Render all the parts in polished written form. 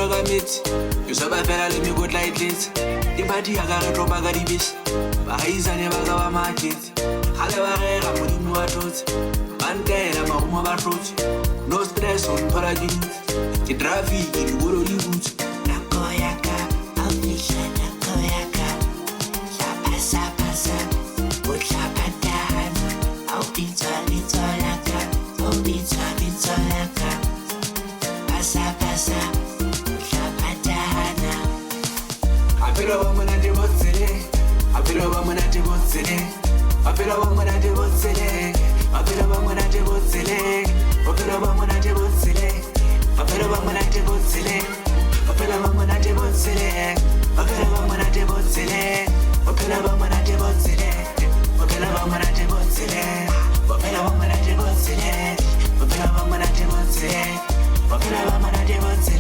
gametse yo sa ba fela le mekotla e tletse dipati ya ka re tropa ka dibese baahisane ba ka ba maketse gale ba rega modimo wa thotse ba ntaela marumo ba tlotse no stress on thola ke dutse ke traffic dikolo di butse nako ya ka ao fihla nako ya ka tla phasa o tla patana ao bitsa bitso la ka ao bitsa bitso la ka phasa tla patana apelo ba monate botsele apelo ba monate botsele apelo ba monate botsele apelo ba monate botsele apelo ba monate botsele apelo ba monate botsele apelo ba monate botsele apelo ba monate botsele apelo ba monate botsele apelo ba monate botsele apelo ba monate botsele apelo ba monate botsele apelo ba monate botsele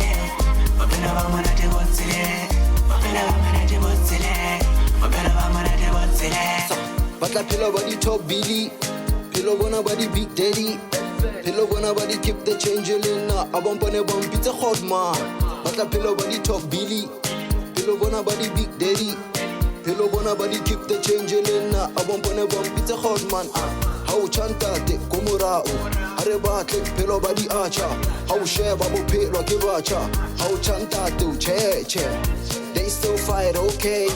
apelo ba monate botsele apelo ba monate botsele apelo ba monate botsele Batla phelo ba di top billy phelo bona ba di big daddy phelo bona ba di keep the change lena abompone bompitse hot man batla phelo ba di top billy phelo bona ba di big daddy phelo bona ba di keep the change lena abompone bompitse hot man ha o chanta te komorao are batle phelo ba di acha ha o sheba bophelo ke bacha ha o chanta te o cheche they still fight okay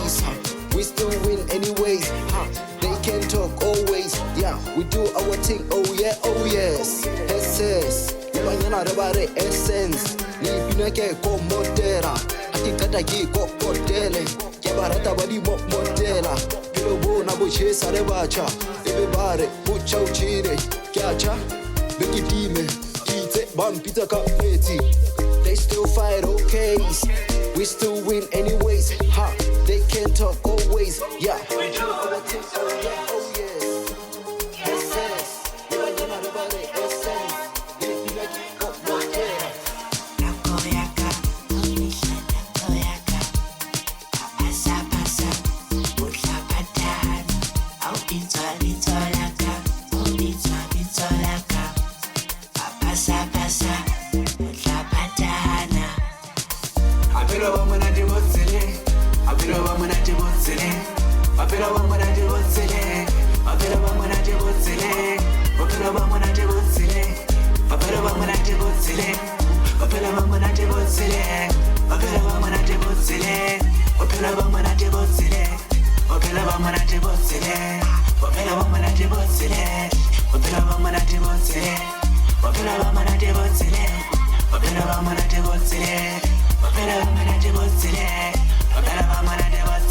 we still win anyways they can talk always yeah we do our thing oh yeah oh yes SS yabanyana re ba re essence ni pina ke ko motera akikata ki ko kotele ke barata ba di motela pelo bona bo chesa le bacha ebe bare bo chauchire kyacha bekidime kitse bampita ka peti they still fight okay we still win anyways ha they can talk always yeah we do our thing oh yeah oh yes SS yabanyana re ba re essence ni pina ki ko motera nako ya ka ao fihla nako ya ka phasa o tla patana ao bitsa bitso la ka ao bitsa bitso la ka phasa o tla patana apelo ba monate botsele apelo ba monate botsele apelo ba monate botsele apelo ba monate botsele apelo ba monate botsele apelo ba monate botsele apelo ba monate botsele apelo ba monate botsele apelo ba monate botsele apelo ba monate botsele apelo ba monate botsele apelo ba monate botsele apelo ba monate botsele apelo ba monate botsele apelo ba monate botsele apelo ba monate botsele